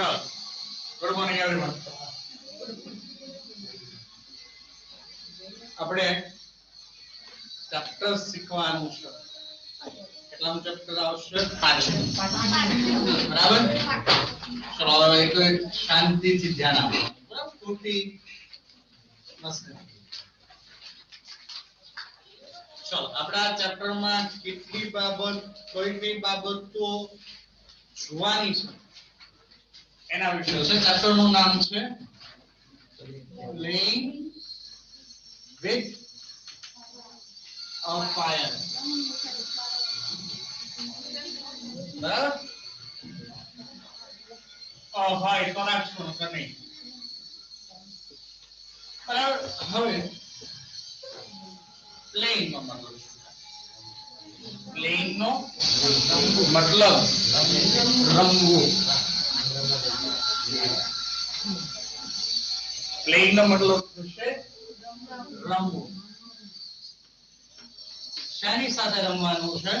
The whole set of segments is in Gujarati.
ચાલો ગુડ મોર્નિંગ એવરીવન. આપણે ચેપ્ટર શીખવાનું છે. કેટલામું ચેપ્ટર આવશે? 5. બરાબર? ચલો હવે એક શાંતિથી ધ્યાન આપો. બરાબર? પૂરતી મસ્તી. ચલો આપણા ચેપ્ટરમાં કેટલી બાબત કઈ બાબતો જોવાની છે એના વિશે છે. ચેપ્ટરનું નામ છે Playing with a Fire. બરાબર? હા એ તો રાખશું નકર નહીં. બરાબર. હવે પ્લેઇંગ નો મતલબ પ્લેઇંગ નો મતલબ રમવું. પ્લેઇંગ નો મતલબ થશે રમવું. શાની સાથે રમવાનું છે?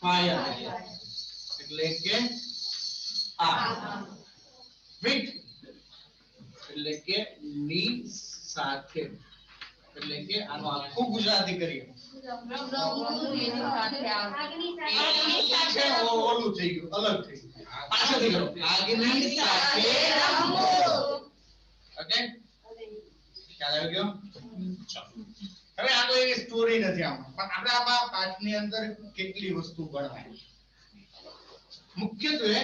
ફાયર એટલે કે આગ. વિથ એટલે કે ની સાથે એટલે કે આનો આખું ગુજરાતી કરીએ ઓલું થઈ ગયું અલગ થઈ ગયું. પાછળથી કરો આગની સાથે રમવું. ઓકે ખ્યાલ આવી ગયો? હવે આ તો એવી સ્ટોરી નથી આમાં, પણ આપણે આમાં પાઠની અંદર કેટલી વસ્તુ ભણવાય. મુખ્યત્વે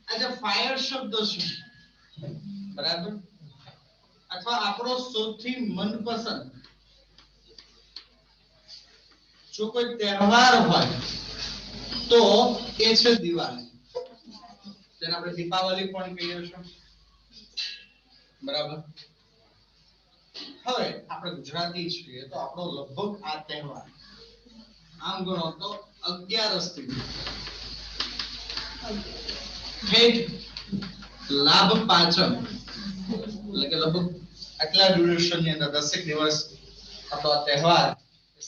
આ જે ફાયર શબ્દ છે બરાબર, અથવા આપણો સૌથી મનપસંદ જો કોઈ તહેવાર હોય તો એ છે દિવાળી. જેને આપણે દીપાવલી પણ કહીએ છીએ. બરાબર. હવે આપણે ગુજરાતી છીએ તો આપણો લગભગ આ તહેવાર આમ ગણો તો 11 થી લાભ પાંચમ એટલે કે લગભગ આટલા ડ્યુરેશન ની અંદર 10 દિવસ આપણો આ તહેવાર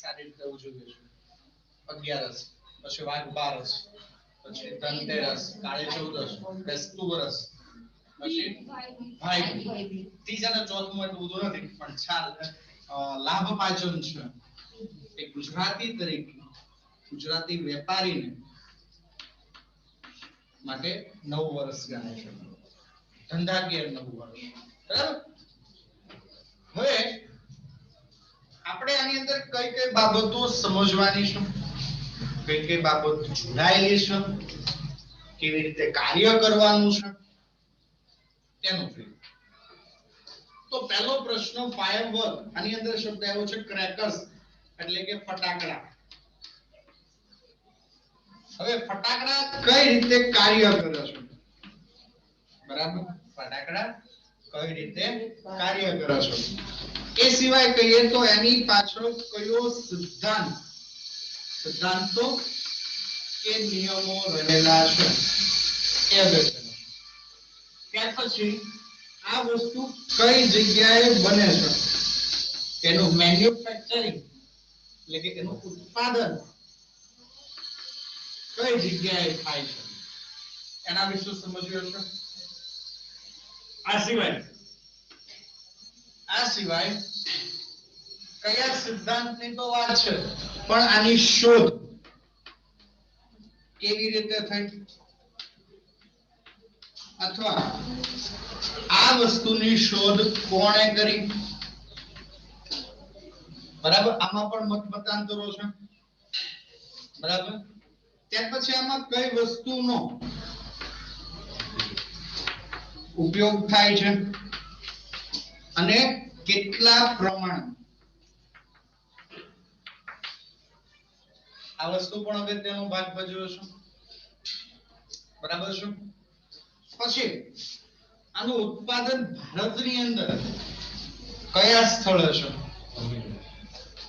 સારી રીતે ઉજવીએ છીએ. 11 પછી વાઘ બારસ, પછી ધનતેરસ, કાળી ચૌદસ, બેસતું વરસ, પછી ભાઈ ત્રીજા ને ચોથું એટલું બધું નથી પણ ચાલ લાભ પાંચમ છે. એક ગુજરાતી તરીકે ગુજરાતી વેપારીને માટે નવું વર્ષ ગણાય છે. ધંધાકીય નવું વર્ષ. બરાબર. હવે આપણે આની અંદર કઈ કઈ બાબતો સમજવાની છે, કઈ કઈ બાબતો જોડાયેલી છે, કેવી રીતે કાર્ય કરવાનું છે તેનું જોઈએ. તો પહેલો પ્રશ્ન ફાયરવર્ક. આની અંદર શબ્દ આવ્યો છે ક્રેકર્સ એટલે કે ફટાકડા. હવે ફટાકડા કઈ રીતે કાર્ય કરે છે? બરાબર. ફટાકડા કઈ રીતે કાર્ય કરે છે એ સિવાય કહીએ તો એની પાછળ કયો સિદ્ધાંતો કે નિયમો રહેલા છે એ અગત્યનું. ત્યાર પછી આ વસ્તુ કઈ જગ્યાએ બને છે, એનું મેન્યુફેક્ચરિંગ એટલે કે એનું ઉત્પાદન કઈ જગ્યાએ થાય છે એના વિશે સમજ્યું છે. આ સિવાય કયા સિદ્ધાંતની તો વાત છે, પણ આની શોધ કેવી રીતે થઈ અથવા આ વસ્તુની શોધ કોણે કરી? બરાબર. આમાં પણ મતમતાંતરો છે. બરાબર. ત્યાર પછી આમાં કઈ વસ્તુનો ઉપયોગ થાય છે અને કેટલા પ્રમાણ. આ વસ્તુ પણ અગત્યનો ભાગ ભજવે છે. બરાબર છે. પછી આનું ઉત્પાદન ભારતની અંદર કયા સ્થળે છે?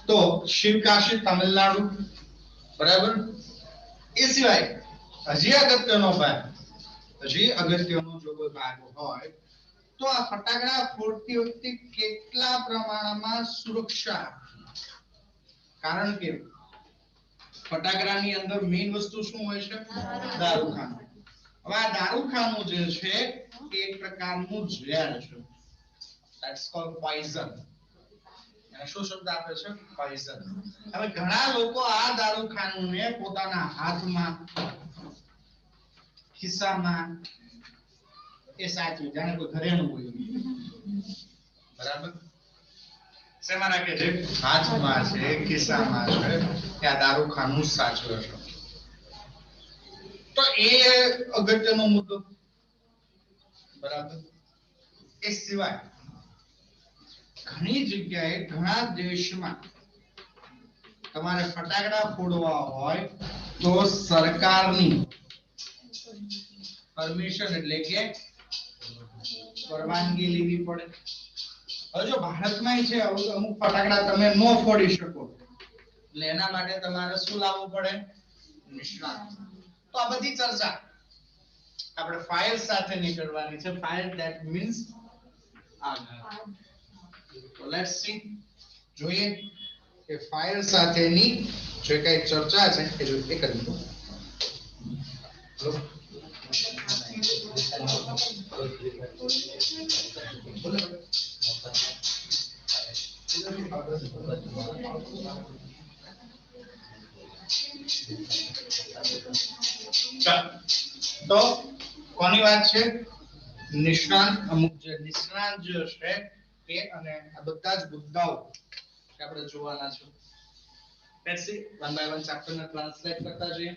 તો શિવકાશી તમિલનાડુ. બરાબર. એ સિવાય હજી અગત્યનો જો કોઈ ભાગ હોય તો આ ફટાકડા ફોડતી વખતે કેટલા પ્રમાણમાં સુરક્ષા. કારણ કે ફટાકડાની અંદર મેઈન વસ્તુ શું હોય છે? દારૂખાનું. હવે આ દારૂખાનું જે છે એ એક પ્રકારનું ઝેર છે. That's cold poison. એને શું શબ્દ આપે છે? પોઈઝન. હવે ઘણા લોકો આ દારૂખાનુંને પોતાના હાથમાં, ખિસ્સામાં એ સાચું જાણે કોઈ ઘરેણું હોય, બરાબર? શેમાં રાખે છે? હાથમાં છે, ખિસ્સામાં છે, ત્યાં દારૂખાનું સાચવે છે. તો એ અગત્યનો મુદ્દો, બરાબર? એ સિવાય ઘણી જગ્યાએ, ઘણા દેશમાં તમારે ફટાકડા ફોડવા હોય તો સરકારની પરમિશન એટલે કે પરવાનગી લેવી પડે. હવે જો ભારતમાં છે અમુક ફટાકડા તમે ન ફોડી શકો, એટલે એના માટે તમારે શું લાવવું પડે? નિષ્ણાત. તો આ બધી ચર્ચા આપણે ફાયર સાથે નીકળવાની છે. ફાયર ધેટ મીન્સ આગ. તો લેટ્સ સી, જોઈએ કે ફાયર સાથેની જે કઈ ચર્ચા છે એ જો એક જ તો કોની વાત છે? નિષ્ણાંત. અમુક જે નિષ્ણાંત જે છે એ, અને આ બધા જ મુદ્દાઓ આપણે જોવાના છે. Let's see, one by one chapter ને ટ્રાન્સલેટ કરતા જઈએ.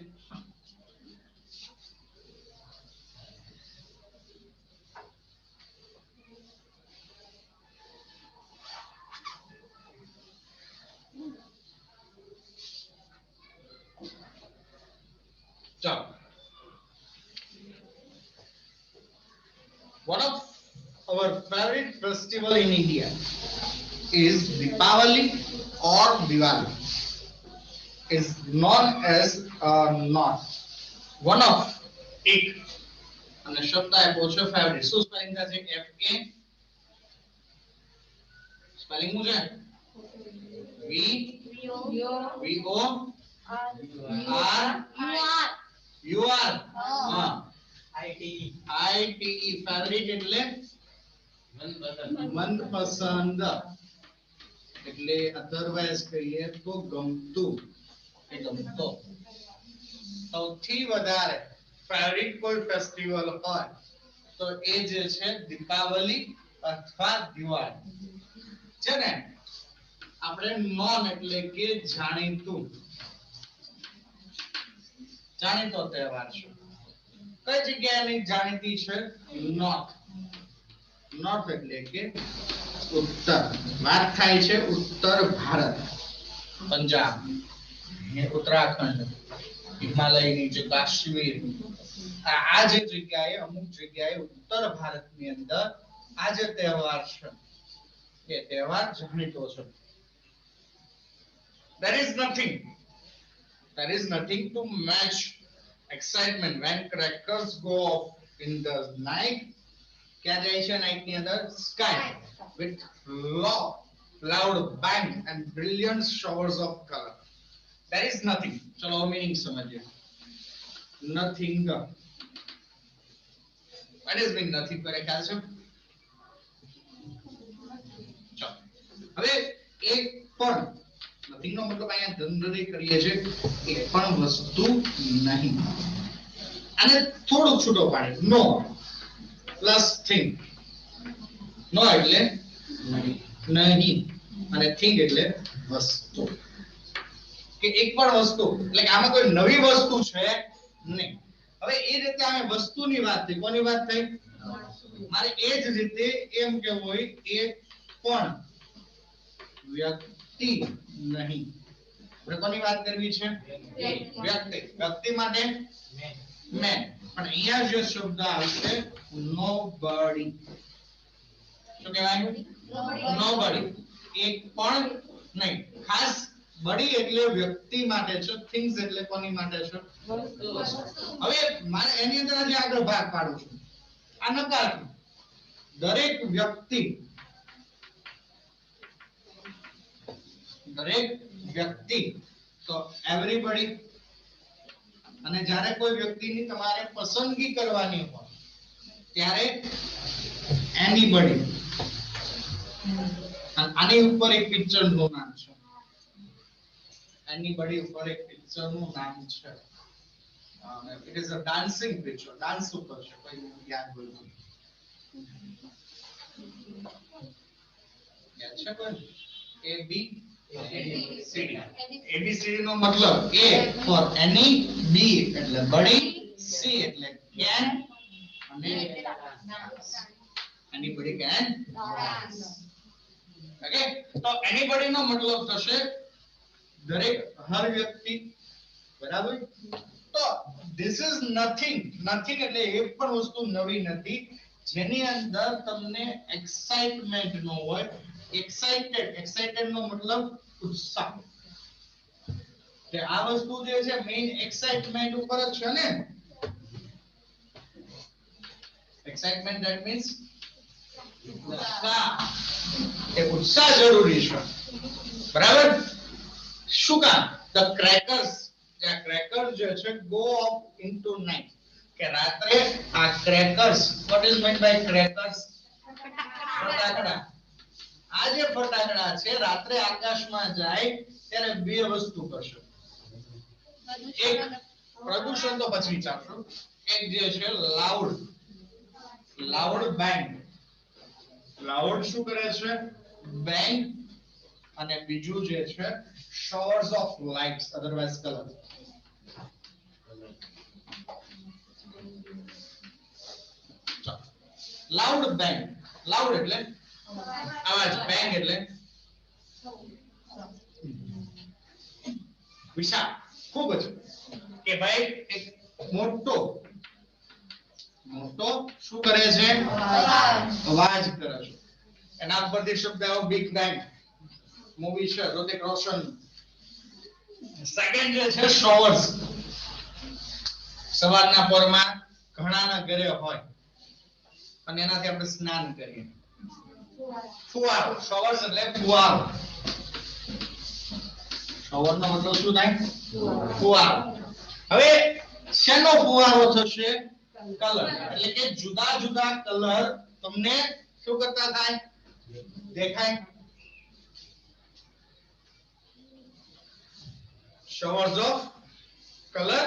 ચાલો, one of our favorite festival in India is Deepavali or Diwali. Is known as not one of એક અને શબ્દ આપ્યો છે ફેવરિટ. શું સ્પેલિંગ થશે? F A સ્પેલિંગ શું છે? V O R U R હા I T E ફેવરિટ એટલે મનપસંદ, એટલે અધરવાઇઝ કહીએ તો ગમતું, એ ગમતો. સૌથી વધારે ફેવરિટ કોઈ ફેસ્ટિવલ હોય તો એ જે છે દીપાવલી અથવા દિવાળી છે ને. આપણે નોન એટલે કે જાણીતું, જાણીતો તહેવાર છે. કઈ જગ્યાએની જાણીતી છે? નોર્થ. નોર્થ એટલે કે ઉત્તર. વાત થાય છે ઉત્તર ભારત, પંજાબ, ઉત્તરાખંડ, હિમાલયની જે કાશ્મીર, આ જે જગ્યાએ, અમુક જગ્યાએ ઉત્તર ભારતની અંદર આ જે તહેવાર છે એ તહેવાર જાણીતો છે. There is nothing to match excitement when crackers go off in the night. ક્યાં જાય છે નાઇટ ની અંદર? Sky with loud bang and brilliant showers of color. There is nothing. ચલો મીનિંગ સમજીએ. Nothing. What is mean nothing? કરે ખ્યાલ છે? ચલો હવે એક પણ nothing નો મતલબ અહીંયા જનરલી કરીએ છે એક પણ વસ્તુ નહીં. અને થોડું છૂટો પાડે. નો પ્લસ થિંગ. નો એટલે નહીં અને થિંગ એટલે વસ્તુ, કે એક પણ વસ્તુ, એટલે આમાં કોઈ નવી વસ્તુ છે નહીં. હવે એ રીતે અમે વસ્તુની વાત થઈ. કોની વાત થઈ? મારે એ જ રીતે એમ કેવું હોય એ પણ વ્યક્તિ નહીં. આપણે કોની વાત કરવી છે? વ્યક્તિ. વ્યક્તિ માટે મેન. પણ અહીંયા જે શબ્દ આવશે nobody. શું કહેવાય? nobody. એક પણ નહીં. ખાસ બડી એટલે વ્યક્તિ માટે છે, થિંગ્સ એટલે કોની માટે છે? હવે મારે એની અંદર આજે આગળ ભાગ પાડું છું. આ નકાર દરેક વ્યક્તિ, દરેક વ્યક્તિ, તો everybody અને જ્યારે કોઈ વ્યક્તિની તમારે પસંદગી કરવાની હોય ત્યારે એનીબડી. આની ઉપર એક પિક્ચર નું નામ છે. એનીબડી ઉપર એક પિક્ચર નું નામ છે. It is a dancing picture. Dance ઉપર છે. કોઈ યાદ હોય તો યાદ છે કોઈ? એ બી ABCD. ABCD નો મતલબ A ફોર એની, B એટલે બડી, C એટલે કેન અને એનીબડી કેન ડાન્સ. ઓકે, તો એનીબડી નો મતલબ થશે દરેક, હર વ્યક્તિ, બરાબર? તો ધીસ ઇઝ નથિંગ. નથિંગ એટલે એ પણ વસ્તુ નવી નથી જેની અંદર તમને એક્સાઇટમેન્ટ નો હોય. એક્સાઇટેડ નો મતલબ ઉત્સાહ. કે આ વસ્તુ જે છે મેઈન એક્સાઇટમેન્ટ ઉપર જ છે ને. એક્સાઇટમેન્ટ ધેટ મીન્સ ઉત્સાહ. એ ઉત્સાહ જરૂરી છે, બરાબર? શું કામ? ધ ક્રેકર્સ, જે ક્રેકર જે છે ગો ઓફ ઇનટુ નાઇટ. કે રાત્રે આ crackers, what is meant by crackers? ફટાકડા. આ જે ફટાકડા છે રાત્રે આકાશમાં જાય ત્યારે બે વસ્તુ કરશે. એક, પ્રદૂષણ તો પછી વિચારશું. એક જે છે લાઉડ બેંગ. લાઉડ શું કરે છે? બેંગ. અને બીજું જે છે showers of lights, otherwise color. Loud bang. Loud એટલે અવાજ, બેંગ એટલે વિશાળ, ખૂબ જ. કે ભાઈ એક મોટો શું કરે છે? અવાજ કરે છે. એના ઉપરથી શબ્દ આવ્યો બિગ બેંગ. મૂવી છે ઋતિક રોશન. સેકન્ડ જે છે શોવર્સ. સવારના પોરમાં ઘણાના ઘરે હોય અને એનાથી આપણે સ્નાન કરીએ. ફુવારો. શોવર્સ એટલે ફુવારો. શોવર નો મતલબ શું થાય? ફુવારો. હવે શેનો ફુવારો થશે? કલર. એટલે કે જુદા જુદા કલર તમને શું કરતા થાય? દેખાય. showers of color.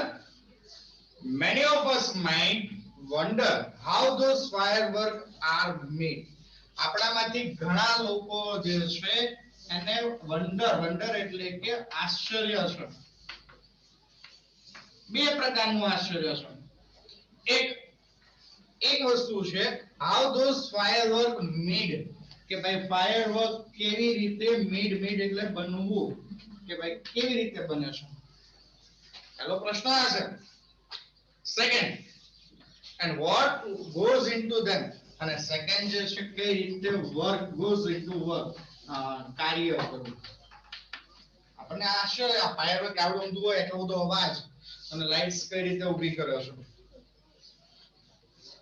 Many of us might wonder how those fireworks are made. આપણામાંથી ઘણા લોકો જે છે એને વન્ડર એટલે કે આશ્ચર્ય છે. બે પ્રકારનું આશ્ચર્ય છે. એક વસ્તુ છે how those fireworks made. કે ભાઈ ફાયરવર્ક કેવી રીતે મેડ એટલે બનવું. કે ભાઈ કેવી રીતે બને છે? હેલો, પ્રશ્ન આ છે. Second, and what goes into them. અને સેકન્ડ જે છે કઈ રીતે વર્ક goes into work, કાર્ય કરવું. આપણને આશ્ચર્ય, આ ફાયરવર્ક આવડું ઊંધું હોય એટલો બધો અવાજ અને લાઇટ્સ કઈ રીતે ઊભી કર્યો છે.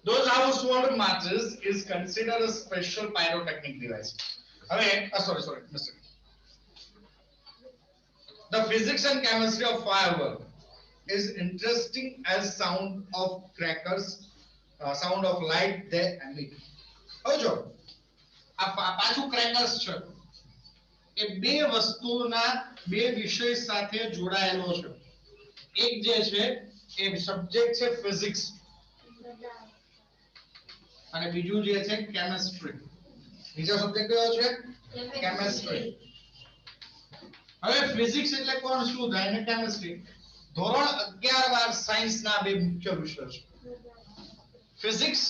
Those household matches is considered a special pyrotechnic device. હવે sorry Mr. The physics and chemistry of firework is interesting as sound of crackers, sound of light they emit. હવે જો આ પાછું ક્રેકર્સ છે એ બે વસ્તુના બે વિષય સાથે જોડાયેલો છે. એક જે છે એ સબ્જેક્ટ છે ફિઝિક્સ અને બીજું જે છે કેમિસ્ટ્રી. બીજો સબ્જેક્ટ કયો છે? કેમિસ્ટ્રી. હવે ફિઝિક્સ એટલે કોણ, શું થાય, ને કેમિસ્ટ્રી. ધોરણ 11 સાયન્સ ના બે મુખ્ય વિષય છે. ફિઝિક્સ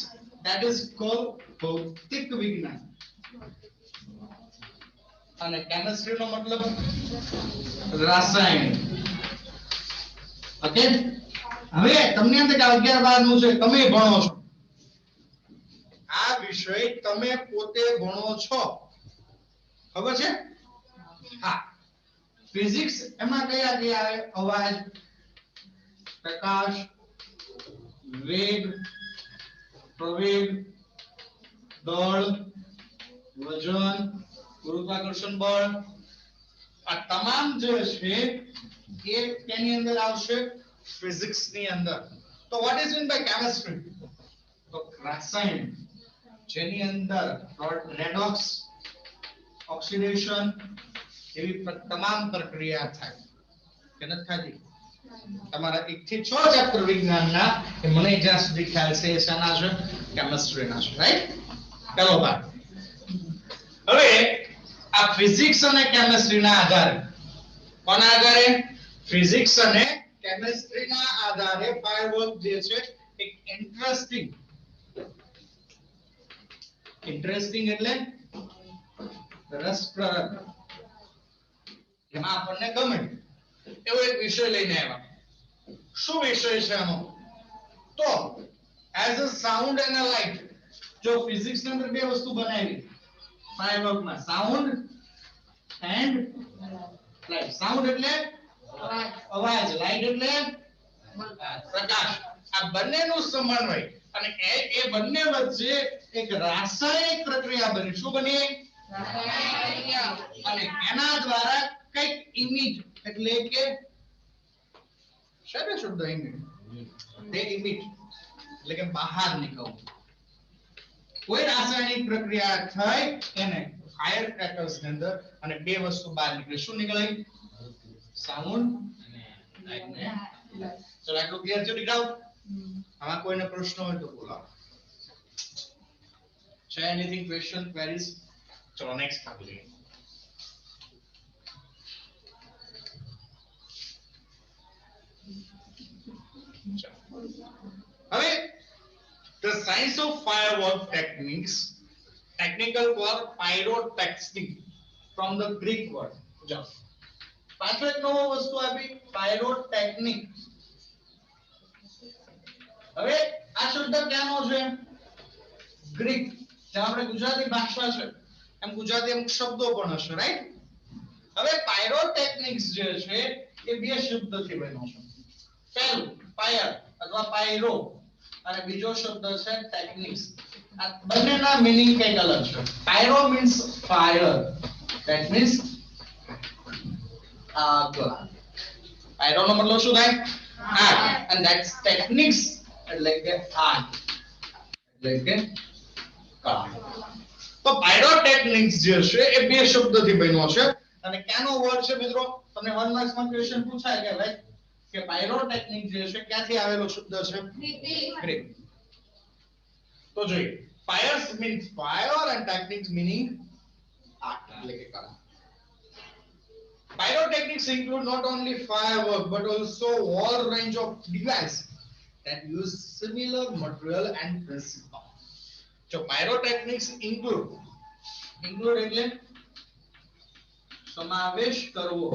that is called ભૌતિક વિજ્ઞાન અને કેમિસ્ટ્રી નો મતલબ રાસાયણિક. ઓકે, હવે તમને એમ થાય કે 11-12 નું છે, તમે ભણો છો આ વિષય, તમે પોતે ભણો છો, ખબર છે? હા. ફિઝિક્સ એમાં કયા કયા આવે? અવાજ, પ્રકાશ, વેગ, પ્રવેગ, દળ, વજન, ગુરુત્વાકર્ષણ બળ. આ તમામ જે છે એ તેની અંદર આવશે. ફિઝિક્સ ની અંદર. તો what is mean by chemistry? તો રસાયણ, જેની અંદર રેડોક્સ, ઓક્સિડેશન એવી તમામ પ્રક્રિયા થાય કે નથી થતી? તમારા 1 થી 6 ચેપ્ટર વિજ્ઞાનના એ મને જ્યાં સુધી ખ્યાલ છે એ શાના છે? કેમિસ્ટ્રીના છે, રાઈટ? ચાલો ભાઈ, હવે આ ફિઝિક્સ અને કેમિસ્ટ્રીના આધારે, કોના આધારે? ફિઝિક્સ અને કેમિસ્ટ્રીના આધારે ફાયરવર્ક જે છે એક ઇન્ટરેસ્ટિંગ એટલે રસપ્રદ, એમાં આપણને ગમે એવો એક વિષય લઈને આવ્યા. શું વિષય છે આનો? તો as a sound and a light. જો ફિઝિક્સ ની અંદર બે વસ્તુ બનાવી ફાયરવર્ક માં, સાઉન્ડ એન્ડ લાઇટ. સાઉન્ડ એટલે અવાજ, લાઇટ એટલે પ્રકાશ. આ બંનેનું સમન્વય અને એ બંને વચ્ચે એક રાસાયણિક પ્રક્રિયા બની. શું બની? અને એના દ્વારા કઈક ઇમિટ એટલે કે શેનો શબ્દ? ઇમિટ. તે ઇમિટ એટલે કે બહાર નીકળવું. કોઈ રાસાયણિક પ્રક્રિયા થઈ એને ફાયર ક્રેકર્સ ની અંદર અને બે વસ્તુ બહાર નીકળે. શું નીકળે? સાઉન્ડ અને લાઇટ. ચલો આટલું ક્લિયર છે દીકરાઓ? આમાં કોઈને પ્રશ્ન હોય તો બોલો. છે એનીથિંગ, ક્વેશ્ચન, ક્વેરીઝ? ચલો નેક્સ્ટ ભાગ લઈએ. હવે the science of firework techniques, technical for pyrotechnic, from the Greek word. જો પાછો એક નવો વસ્તુ આપી, પાયરોટેકનિક. હવે આ શબ્દ ક્યાંનો છે? ગ્રીક. જેમ આપણે ગુજરાતી ભાષા છે એમ ગુજરાતી અમુક શબ્દો પણ હશે, રાઈટ? હવે પાયરોટેકનિક્સ જે છે એ બે શબ્દથી બન્યો છે. પહેલું ફાયર અથવા પાયરો અને બીજો શબ્દ છે ટેકનિક્સ. આ બંનેના મીનિંગ કંઈક અલગ છે. પાયરો મીન્સ ફાયર, ધેટ મીન્સ આગ. પાયરો નો મતલબ શું થાય? આગ. and that's techniques એટલે કે આગ, એટલે કે કળા. તો પાયરોટેકનિક્સ જે છે એ બે શબ્દથી બન્યો છે. અને ક્યાંનો વર્ડ છે મિત્રો? તમને 1 માર્ક્સ માં ક્વેશ્ચન પૂછાય કે ભાઈ કે પાયરોટેકનિક જે છે ક્યાંથી આવેલો શબ્દ છે? ગ્રીક. તો જોઈએ, ફાયર્સ means fire and techniques meaning આગ એટલે કે કળા. Pyrotechnics include not only firework but also all range of devices that use similar material and principle. So pyrotechnics include એટલે સમાવેશ કરવો.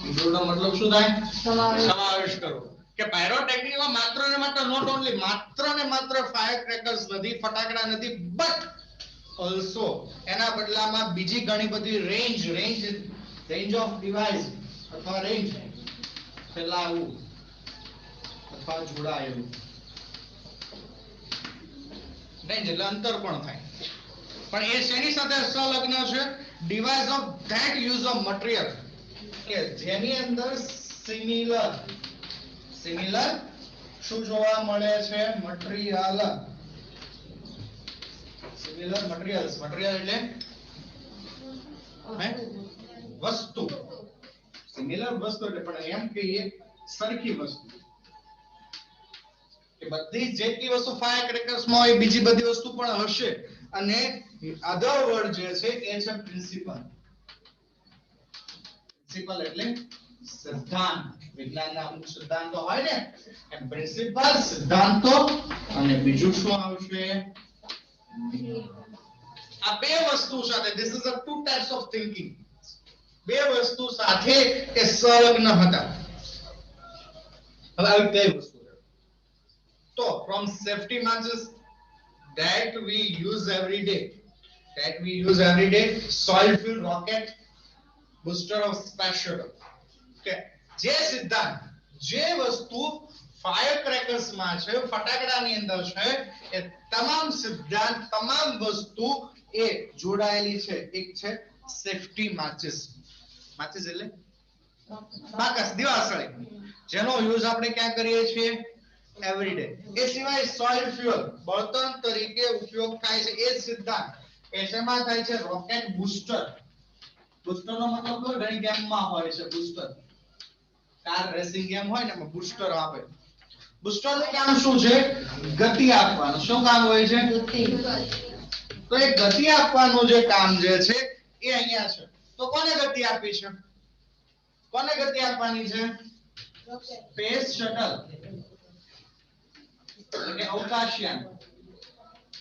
include નો મતલબ શું થાય? સમાવેશ કરવો. કે પાયરોટેકનિક માં માત્ર ને માત્ર ફાયર ક્રેકર્સ નથી, ફટાકડા નથી, બટ ઓલસો એના બદલામાં બીજી ઘણી બધી રેન્જ ઓફ ડિવાઇસ અથવા રેન્જ ફેલાવવું અથવા જોડાયેલું. રેન્જ એટલે અંતર પણ થાય, પણ એ શેની સાથે સંલગ્ન છે? Device of that use of material, કે જેની અંદર સિમિલર શું જોવા મળે છે? મટીરીયલ. Similar materials. મટીરીયલ એટલે વસ્તુ. સિમિલર વસ્તુ એટલે પણ એમ કહીએ સરખી વસ્તુ. કે બધી જેટલી વસ્તુ ફાયર ક્રેકર્સ માં હોય બીજી બધી વસ્તુ પણ હશે. અને અધર વર્ડ જે છે એ છે પ્રિન્સિપલ. પ્રિન્સિપલ એટલે સિદ્ધાંત. વિજ્ઞાનના અમુક સિદ્ધાંતો હોય ને એમ પ્રિન્સિપલ સિદ્ધાંતો. અને બીજું શું આવશે? આ બે વસ્તુ સાથે, this is a two types of thinking. બે વસ્તુ સાથે એ સંલગ્ન હતા. હવે આવી કઈ વસ્તુ છે? તો from safety matches that we use every day, solid fuel rocket, booster of space shuttle. કે જે સિદ્ધાંત, જે વસ્તુ ફાયર ક્રેકર્સ માં છે, ફટાકડાની અંદર છે, એ તમામ સિદ્ધાંત, તમામ વસ્તુ એ જોડાયેલી છે. એક છે સેફટી માચિસ. માચિસ એટલે બાકસ, દિવાસળી. જેનો યુઝ આપણે ક્યાં કરીએ છીએ એવરીડે. એ સિવાય સોલિડ ફ્યુઅલ બળતણ તરીકે ઉપયોગ થાય છે એ સિદ્ધાંત એ શેમાં થાય છે રોકેટ બૂસ્ટર. બૂસ્ટર નો મતલબ તો ઘણી ગેમમાં હોય છે બૂસ્ટર. કાર રેસિંગ ગેમ હોય ને એમાં બૂસ્ટર આપે. બૂસ્ટર નું કામ શું છે ગતિ આપવાનું. શું કામ હોય છે ગતિ. તો એ ગતિ આપવાનું જે કામ જે છે એ અહીંયા છે. તો કોને ગતિ આપી છે કોને ગતિ આપવાની છે સ્પેસ શટલ એટલે અવકાશયાન.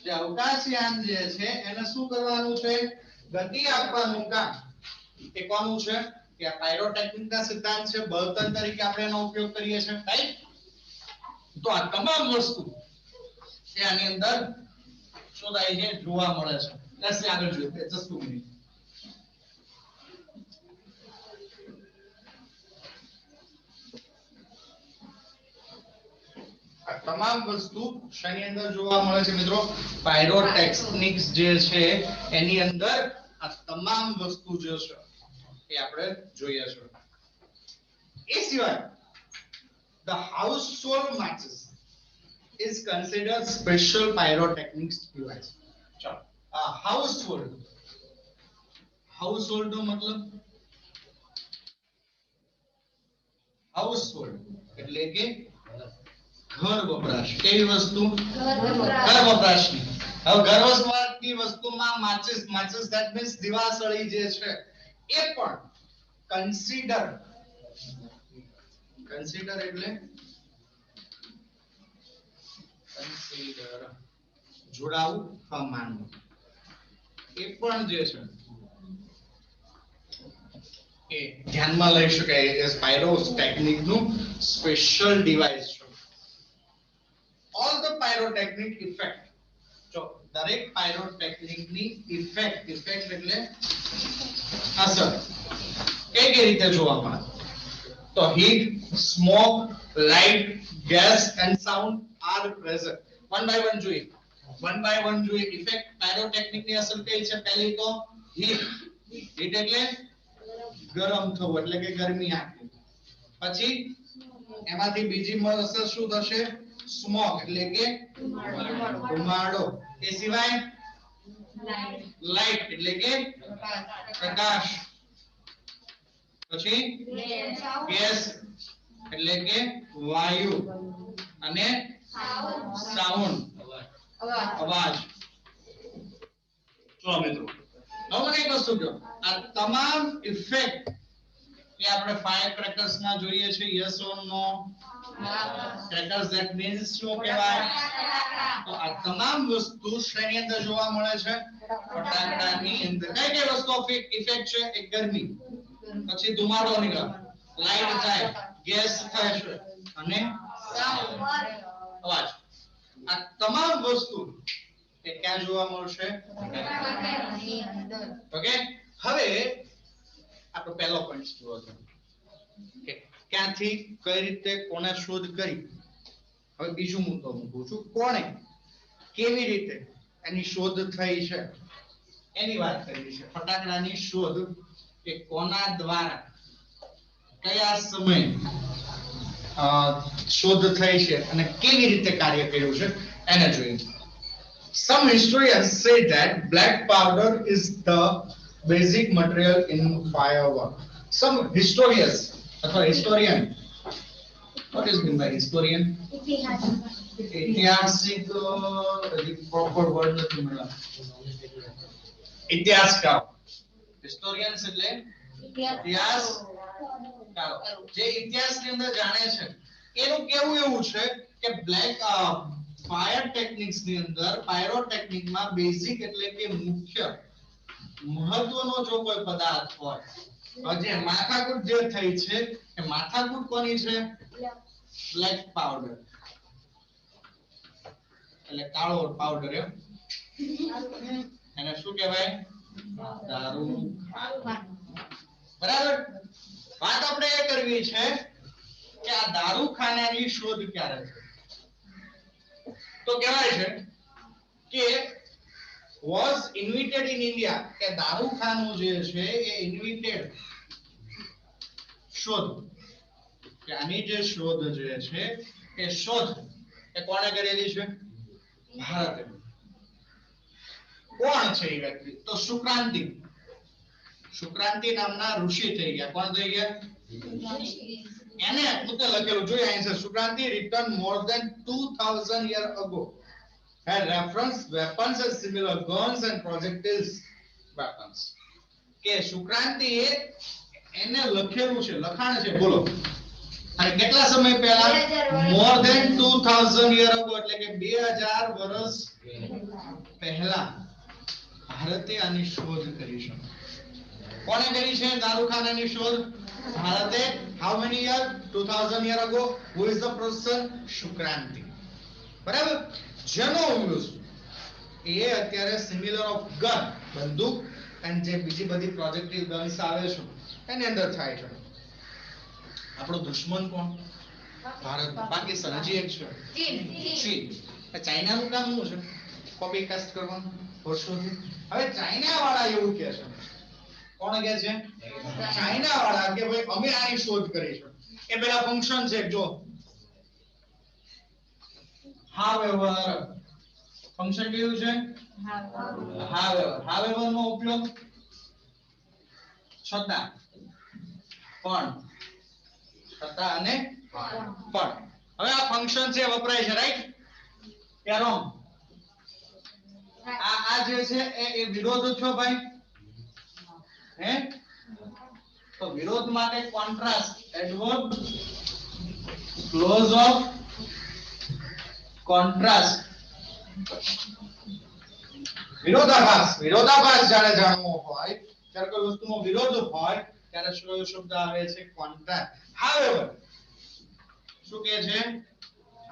જે અવકાશયાન જે છે એને શું કરવાનું છે ગતિ આપવાનું કામ એ કોનું છે કે આ પાયરોટેકનિક ના સિદ્ધાંત છે બળતણ તરીકે આપણે એનો ઉપયોગ કરીએ છીએ રાઈટ. તો આ તમામ વસ્તુ એ આની અંદર શું થાય છે જોવા મળે છે. લેટ્સ આગળ જોઈએ જસ્ટ 2 મિનિટ. તમામ વસ્તુ શેની અંદર જોવા મળે છે મિત્રો પાયરોટેક્નિક્સ જે છે એની અંદર આ તમામ વસ્તુ જે છે એ આપણે જોઈએ છે. એ સિવાય the household matches is considered special pyrotechnics device. ચાલો આ હાઉસહોલ્ડ નો મતલબ હાઉસહોલ્ડ એટલે કે ઘર વપરાશ. કેવી વસ્તુ ઘર વપરાશની. હવે ઘર વપરાશની વસ્તુમાં માચિસ ધેટ મીન્સ દિવાસળી જે છે એ પણ કન્સિડર એટલે કન્સિડર જોડાવું અથવા માનવું એ પણ જે છે એ ધ્યાનમાં લઈ શકાય એ પાયરોટેકનિક નું સ્પેશિયલ ડિવાઇસ છે. all the pyrotechnic effect જો દરેક પાયરોટેકનિક ની ઇફેક્ટ એટલે અસર કઈ રીતે જોવા મળે તો heat smoke light gas and sound are present. One by one જોઈએ ઇફેક્ટ પાયરોટેકનિક ની અસર કઈ છે. પહેલી તો હીટ એટલે ગરમ થવું એટલે કે ગરમી આપવી. પછી એમાંથી બીજી અસર શું થશે સ્મોક એટલે કે ધુમાડો. એ સિવાય લાઇટ એટલે કે પ્રકાશ. પછી ગેસ એટલે કે વાયુ અને સાઉન્ડ અવાજ. ચલો મિત્રો હવે મને એક વસ્તુ કહો આ તમામ ઇફેક્ટ એ આપણે ફાયર ક્રેકર્સ માં જોઈએ છે yes or no. Crackers that means શું કહેવાય તો આ તમામ વસ્તુ શ્રેણી અંદર જોવા મળે છે ફટાકડાની અંદર. કઈ વસ્તુ ઇફેક્ટ છે એક ગરમી પછી ધુમાડો નીકળે લાઈટ થાય ગેસ થાય છે અને અવાજ. આ તમામ વસ્તુ એ ક્યાં જોવા મળશે ઓકે. હવે આપણો પહેલો પોઈન્ટ જોવો છે કે ક્યાંથી કઈ રીતે કોને શોધ કરી. હવે બીજું મુદ્દો મૂકું છું કોણે કેવી રીતે એની શોધ થઈ છે એની વાત કરી છે. ફટાકડાની શોધ કે કોના દ્વારા કયા સમય શોધ થઈ છે અને કેવી રીતે કાર્ય કર્યું છે એને જોઈએ. Some historians say that black powder is the basic material in firework. Some historians અથવા historian, what is mean by historian? ऐतिहासिक proper word નથી મળ્યો. ઇતિહાસકાર. historians એટલે ઇતિહાસકારો જે ઇતિહાસની અંદર જાણે છે. એનું કેવું એવું છે કે બ્લેક ફાયર ટેકનિક્સ ની અંદર પાયરોટેકનિક માં બેઝિક એટલે કે મુખ્ય મહત્વનો જો કોઈ પદાર્થ હોય જે માથાકૂટ જે થઈ છે એ માથાકૂટ કોની છે બ્લેક પાવડર એટલે કાળો પાવડર. એને શું કહેવાય દારૂ. બરાબર. વાત આપણે એ કરવી છે કે આ દારૂખાનાની શોધ ક્યારે થઈ. તો કહેવાય છે કે was invented in India કે દારૂખાનું જે છે એ ઇન્વેન્ટેડ શોધ કે આની જે શોધ જે છે એ શોધ એ કોણે કરેલી છે? ભારતે. કોણ છે એ વ્યક્તિ? તો શુક્રાંતિ. શુક્રાંતિ નામના ઋષિ થઈ ગયા. કોણ થઈ ગયા? એને પોતે લખેલું જોઈએ answer. શુક્રાંતિ written more than 2000 years ago had reference weapons and similar guns and projectiles weapons. કે શુક્રાંતિ એને લખેલું છે, લખાણ છે, બોલો. અને કેટલા સમય પહેલા? more than 2000 years ago, એટલે કે 2000 વર્ષ પહેલા ભારતે આની શોધ કરી છે. કોણે કરી છે દારૂખાનાની શોધ? ભારતે. how many years? 2000 years ago. who is the person? શુક્રાંતિ. બરાબર. જેનો યુઝ એ અત્યારે સિમિલર ઓફ ગન, બંદૂક અને જે બીજી બધી પ્રોજેક્ટિવ ગન્સ આવે છે એની અંદર થાય છે. આપણો દુશ્મન કોણ? ભારત. પાકિસ્તાન હજી એક છે ચીન. ચાઇનાનું કામ શું છે? કોપી પેસ્ટ કરવાનું વર્ષોથી. હવે ચાઇના વાળા એવું કહે છે, કોણ કહે છે? ચાઇના વાળા કે ભાઈ અમે આની શોધ કરી છે. એ પેલા ફંક્શન છે જો however. ફંક્શન કેવું છે? however. however નો ઉપયોગ છતાં, પણ, છતાં અને પણ. હવે આ ફંક્શન છે વપરાય છે, રાઈટ? કે રોંગ? આ જે છે એ વિરોધ છો ભાઈ? હે? તો વિરોધ માટે contrast, adverb, clause of contrast. વિરોધાભાસ. વિરોધાભાસ જ્યારે જાણવો હોય, જ્યારે કોઈ વસ્તુનો વિરોધ હોય ત્યારે શું શબ્દ આવે છે? કોન્ટ્રાસ્ટ. however. શું કહે છે?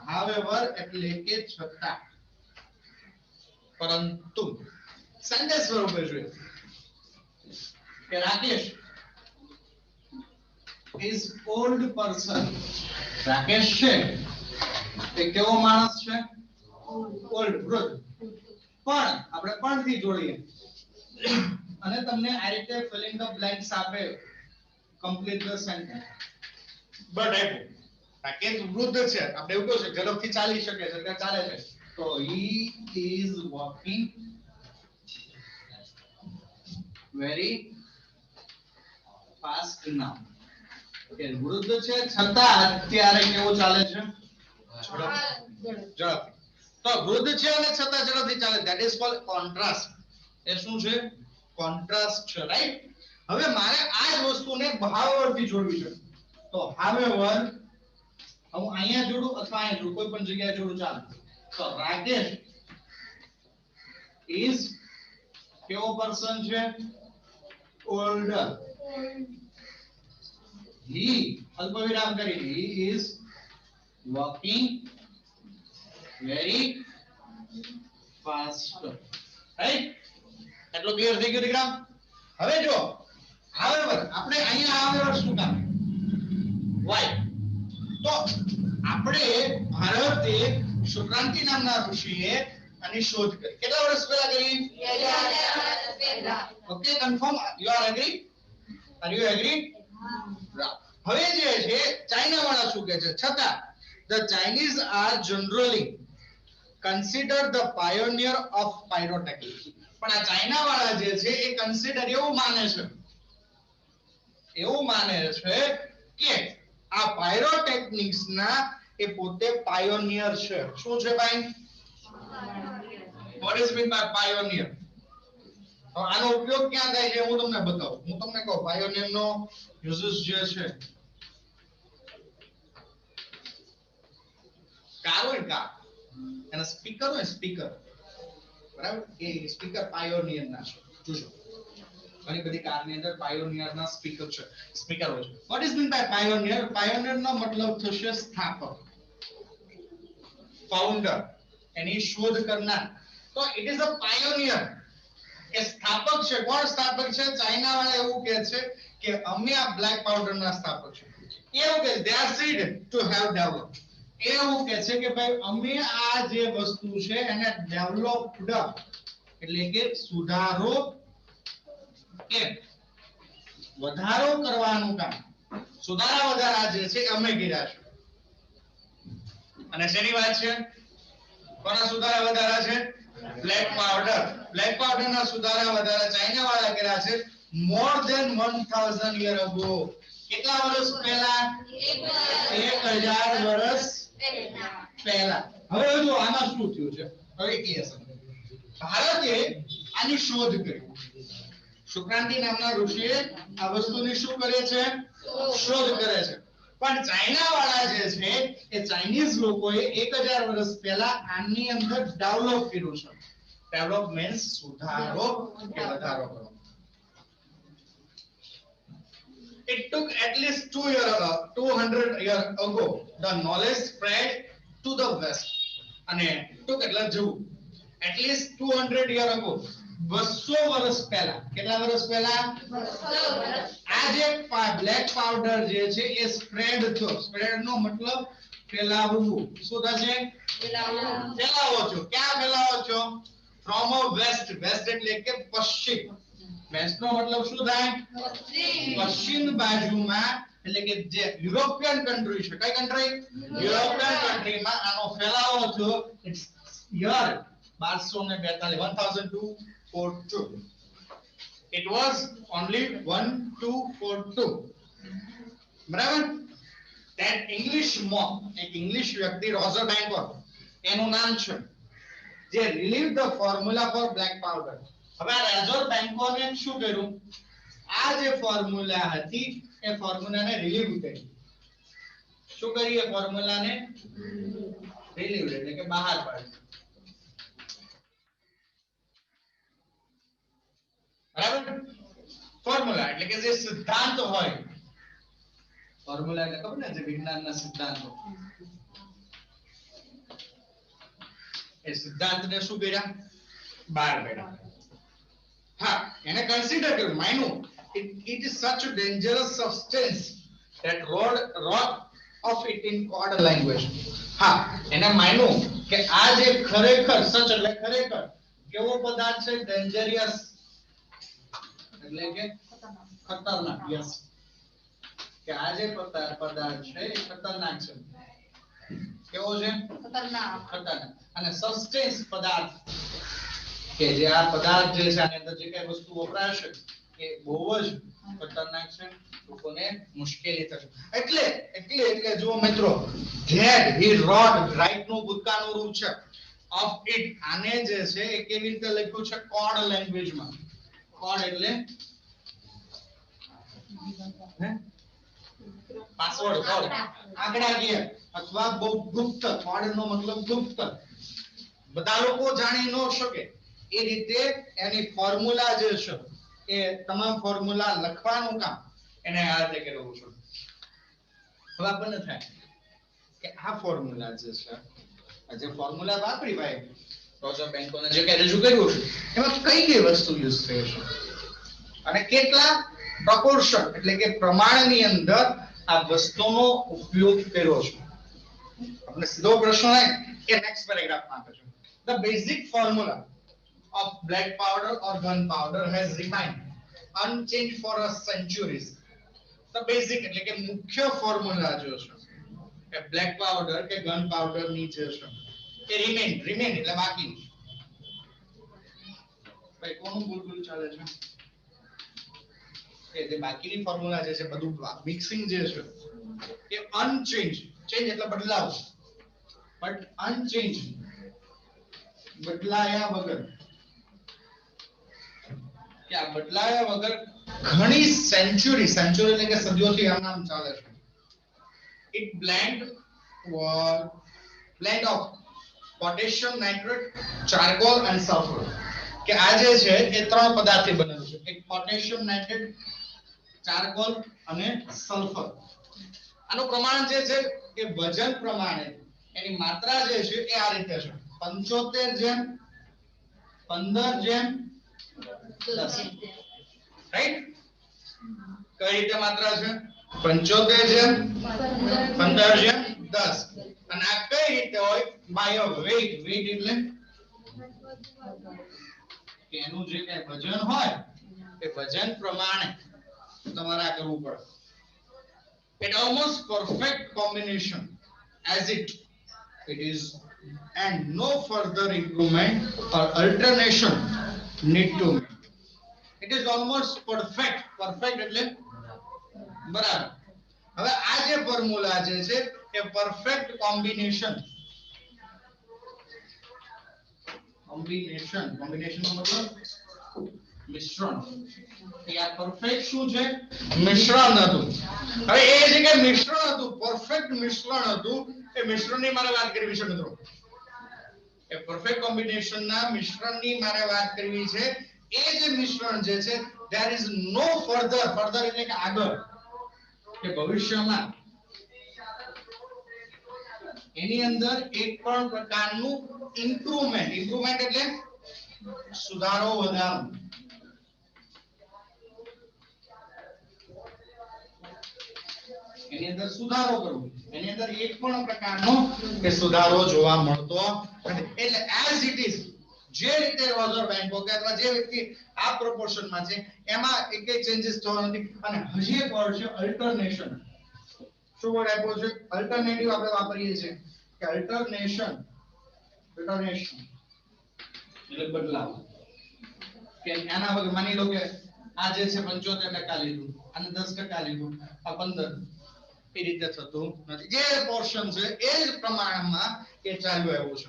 however એટલે કે છતાં, પરંતુ. સેન્ટેન્સ સ્વરૂપે જોઈએ કે Rakesh is old person. Rakesh છે એ કેવો માણસ છે? ઓલ્ડ, વૃદ્ધ. પણ આપણે પણ થી જોડીએ અને તમને આ રીતે ફિલિંગ ધ બ્લેન્ક્સ આપે. Complete the sentence. But Rakesh વૃદ્ધ છે, આપણે એવું કહ્યું છે ઝડપથી ચાલી શકે છે, એટલે ચાલે છે. તો he is walking very fast now. કે વૃદ્ધ છે છતાં અત્યારે કેવું ચાલે છે? ઝડપથી. તો વૃદ્ધ છે અને છતાં ઝડપથી ચાલે. That is called contrast. એ શું છે? કોન્ટ્રાસ્ટ છે, રાઈટ? હવે મારે આ જ વસ્તુને ભાવાર્થી જોડવી છે. તો however હું અહીંયા જોડું અથવા અહીંયા જોડું, કોઈ પણ જગ્યાએ જોડું ચાલે. તો રાકેશ is કેવો પર્સન છે? older. he અલ્પવિરામ કરી, he is walking very fast, right? એટલો ક્લિયર થઈ ગયો દીકરા? હવે જો however આપણે અહીંયા however શું કામ? why? તો આપણે ભારતે શુક્રાંતિ નામના ઋષિએ આની શોધ કરી. કેટલા વર્ષ પહેલા કરી? 2000 વર્ષ પહેલા. Okay, confirm? You are agree? Are you agree? હવે જે છે ચાઇના વાળા શું કહે છે? છતાં the Chinese are generally considered the pioneer of pyrotechnics. પણ આ ચાઇના વાળા જે છે એ કન્સિડર એવું માને છે કે આ પાયરોટેકનિક્સ ના એ પોતે પાયોનિયર છે. શું છે ભાઈ? what is mean by pioneer? હવે આનો ઉપયોગ ક્યાં થાય છે હું તમને બતાવું. હું તમને કહું પાયોનિયર નો યુઝેસ જે છે, કાર હોય કાર, એના સ્પીકર હોય, સ્પીકર, બરાબર? એ સ્પીકર પાયોનિયર ના છે. જોજો ઘણી બધી કારની અંદર પાયોનિયર ના સ્પીકર છે, સ્પીકર હોય છે. what is mean by pioneer? pioneer નો મતલબ થશે સ્થાપક, ફાઉન્ડર, એની શોધ કરનાર. તો ઇટ ઇઝ અ પાયોનિયર. એ સ્થાપક છે. કોણ સ્થાપક છે? ચાઇના વાળા એવું કહે છે કે અમે આ બ્લેક પાવડર ના સ્થાપક છે. એવું કે they are said to have developed. એવું કહે છે કે ભાઈ અમે આ જે વસ્તુ છે એને ડેવલપ્ડ, એટલે કે સુધારો કે વધારો કરવાનું કામ, સુધારા વધારા જે છે અમે કર્યા છે. અને શેની વાત છે? કોના સુધારા વધારા છે? Black powder. બ્લેક પાવડર ના સુધારા વધારા ચાઇના વાળા કર્યા છે મોર ધેન 1000 યર અગો. કેટલા વર્ષ પહેલા? 1000 વર્ષ પહેલા. હવે જો આમાં શું થયું છે? હવે એ સમજો. ભારતે આની શોધ કરી. શુક્રાંતિ નામના ઋષિએ આ વસ્તુની શું કરે છે? શોધ કરે છે. પણ ચાઇના વાળા જે છે એ ચાઇનીઝ લોકોએ 1000 વર્ષ પહેલા આની અંદર ડેવલપ કર્યું છે. ડેવલપ મીન્સ સુધારો કે વધારો કરો. It took at least 200 years ago the knowledge spread to the west. અને took એટલે જવું. At least 200 years ago 200 વર્ષ પહેલા. કેટલા વર્ષ પહેલા? 200 વર્ષ. આ જે બ્લેક પાવડર જે છે એ સ્પ્રેડ થયો. સ્પ્રેડ નો મતલબ ફેલાવવું. શું થશે? ફેલાવો છો. ક્યાં ફેલાવો છો? From a waste. વેસ્ટ એટલે કે પશ્ચિમ. વેસ્ટ નો મતલબ શું થાય? પશ્ચિમ બાજુમાં, એટલે કે જે યુરોપિયન કન્ટ્રી છે. કઈ કન્ટ્રી? યુરોપિયન કન્ટ્રીમાં આનો ફેલાવો થયો. It's year 1242. It was only 1242. બરાબર? That English monk, એક ઇંગ્લિશ વ્યક્તિ રોઝર બેન્કોર એનું નામ છે, જે relieve the formula for black powder. હવે આ રોઝર બેન્કોરે શું કર્યું? આ જે ફોર્મ્યુલા હતી એ ફોર્મ્યુલાને રિલીવ કરી. શું કરી? એ ફોર્મ્યુલાને રિલીવ એટલે કે બહાર પાડી. બરાબર? ફોર્મ્યુલા એટલે કે જે સિદ્ધાંત હોય. ફોર્મ્યુલા એટલે ખબર ને, જે વિજ્ઞાનના સિદ્ધાંતો. એ સિદ્ધાંતને શું કર્યા? બહાર કાઢ્યા. હા, એને કન્સિડર કર્યું, માન્યું it is such a dangerous substance that wrote of it in code language. હા, એને માન્યું કે આ જે ખરેખર સચ એટલે ખરેખર કેવો પદાર્થ છે? ડેન્જરિયસ એટલે કે ખતરનાક. યસ, કે આ જે પદાર્થ છે એ ખતરનાક છે. કેવો છે? ખતરનાક. અને સબસ્ટેન્સ પદાર્થ, કે જે આ પદાર્થ જે છે આની અંદર જે કઈ વસ્તુ વપરાશે એ બહુ જ ખતરનાક છે. લોકોને મુશ્કેલી થશે. એટલે જુઓ મિત્રો, that he wrote, right નું ભૂતકાળનું રૂપ છે, of it. આને જે છે એ કેવી રીતે લખ્યું છે? કોડ લેંગ્વેજમાં. કોડ એટલે પાસવર્ડ, કોડ, આંકડાકીય અથવા બહુ ગુપ્ત. કોડ નો મતલબ ગુપ્ત, બધા લોકો જાણી ન શકે એ રીતે એની ફોર્મ્યુલા જે છે એ તમામ ફોર્મ્યુલા લખવાનું કામ એને આ રીતે કર્યું છે. હવે આપણને થાય કે આ ફોર્મ્યુલા જે છે, આ જે ફોર્મ્યુલા વાપરી ભાઈ રોઝર બેન્કોને જે કઈ રજૂ કર્યું છે, એમાં કઈ કઈ વસ્તુ યુઝ થઈ છે અને કેટલા પ્રોપોર્શન એટલે કે પ્રમાણની અંદર આ વસ્તુનો ઉપયોગ કર્યો છે. આપણે સીધો પ્રશ્ન હોય કે નેક્સ્ટ પેરેગ્રાફમાં આપે છે. The basic formula of black powder or gunpowder has remained unchanged for a centuries. The basic એટલે કે મુખ્ય ફોર્મ્યુલા જે છે કે બ્લેક પાવડર કે ગન પાવડર ની જે છે એ રિમેન એટલે બાકી. ભાઈ કોનું બોલ ચાલે છે? કે જે બાકીની ફોર્મ્યુલા જે છે બધું મિક્સિંગ જે છે એ અનચેન્જ. ચેન્જ એટલે બદલાવ, બટ અનચેન્જ બદલાયા વગર. કે આ બદલાયા વગર ઘણી સેન્ચુરી એટલે કે સદીઓથી આ નામ ચાલે છે. It blend of potassium nitrate, charcoal and sulfur. કે આ જે છે એ ત્રણ પદાર્થથી બનેલું છે. એક પોટેશિયમ નાઇટ્રેટ, ચારકોલ અને સલ્ફર. આનું પ્રમાણ જે છે એ વજન પ્રમાણે એની માત્રા જે છે એ આ રીતે છે: 75:15:10. રાઈટ? કઈ રીતે માત્રા છે? 75:15:10. અને આ કઈ રીતે હોય? By weight. વેઇટ એટલે કે એનું જે કઈ વજન હોય એ વજન પ્રમાણે તમારે આ કરવું પડે. It almost perfect combination as it is, and no further improvement or alternation need to make. It is almost perfect. Perfect એટલે બરાબર. હવે આ જે ફોર્મ્યુલા જે છે એ પરફેક્ટ કોમ્બિનેશન નો મતલબ મિશ્રણ. એ આ પરફેક્ટ શું છે? મિશ્રણ હતું. હવે એ જે કે મિશ્રણ હતું, પરફેક્ટ મિશ્રણ હતું, એ મિશ્રણની મારે વાત કરવી છે મિત્રો. એ પરફેક્ટ કોમ્બિનેશન ના મિશ્રણની મારે વાત કરવી છે. એ જે મિશ્રણ જે છે there is no further એટલે કે આગળ કે ભવિષ્યમાં એની અંદર એક પણ પ્રકારનું ઇમ્પ્રુવમેન્ટ એટલે સુધારો વધારો. એની અંદર સુધારો કરવો, એની અંદર એક પણ પ્રકારનો કે સુધારો જોવા મળતો નથી. એટલે as it is જે રીતે રિઝર્વ બેંકો કે અથવા જે વ્યક્તિ આ પ્રોપોર્શન માં છે એમાં એક ચેન્જીસ થવા નથી. અને હજી એક વર્ડ છે અલ્ટરનેશન. શું વર્ડ આપ્યો છે? અલ્ટરનેટિવ આપણે વાપરીએ છીએ કે અલ્ટરનેશન એટલે બદલાવ. કે આના વગર માની લો કે આ જે છે 75% લીધું અને 10% લીધું, આ 15, એ રીતે થતું નથી. જે પોર્શન છે એ જ પ્રમાણમાં એ ચાલુ આવ્યું છે.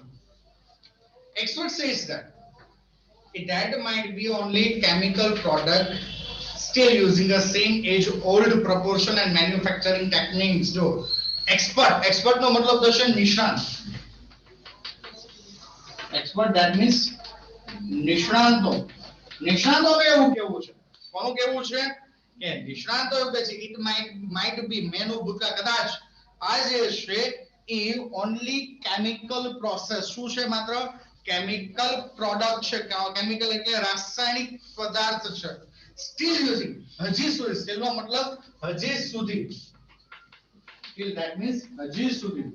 Expert says that might be only chemical product still using the same age old proportion and manufacturing techniques. જો expert નો મતલબ થશે નિષ્ણાત. expert that means નિષ્ણાતો એવું કેવું છે. કોનું કેવું છે કે નિષ્ણાતો એવું કહે છે it might be મેનું ભૂતકાળ કદાચ આ જે છે એ only chemical process શું છે? માત્ર કેમિકલ પ્રોડક્ટ છે. કેમિકલ એટલે રાસાયણિક પદાર્થ છે. સ્ટીલ યુઝિંગ હજી સુધી, સ્ટીલ નો મતલબ હજી સુધી, સ્ટીલ ધેટ મીન્સ હજી સુધી,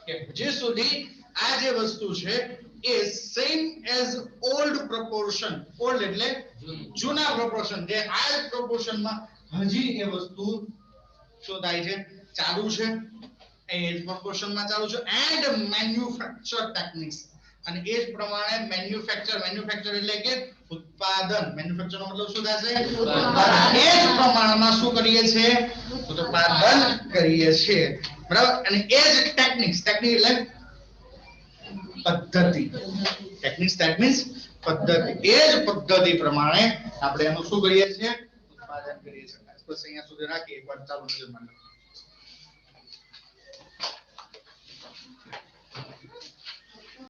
કે હજી સુધી આ જે વસ્તુ છે એ same as old proportion. Old એટલે જૂના પ્રોપોર્શન, જે આ પ્રોપોર્શન માં હજી એ વસ્તુ શું થાય છે? ચાલુ છે. એ પ્રોપોર્શન માં ચાલુ છે. એન્ડ મેન્યુફેક્ચર ટેકનિક્સ, અને એ જ પ્રમાણે મેન્યુફેક્ચર એટલે કે ઉત્પાદન. મેન્યુફેક્ચર નો મતલબ શું થશે? ઉત્પાદન. એ જ પ્રમાણમાં શું કરીએ છીએ? ઉત્પાદન કરીએ છીએ. બરાબર. અને એ જ ટેકનિક્સ એટલે પદ્ધતિ. ટેકનિક્સ ધેટ મીન્સ પદ્ધતિ. એ જ પદ્ધતિ પ્રમાણે આપણે એનું શું કરીએ છીએ? ઉત્પાદન કરીએ છીએ. બસ અહીંયા સુધી રાખીએ. એકવાર ચાલુ નજર માં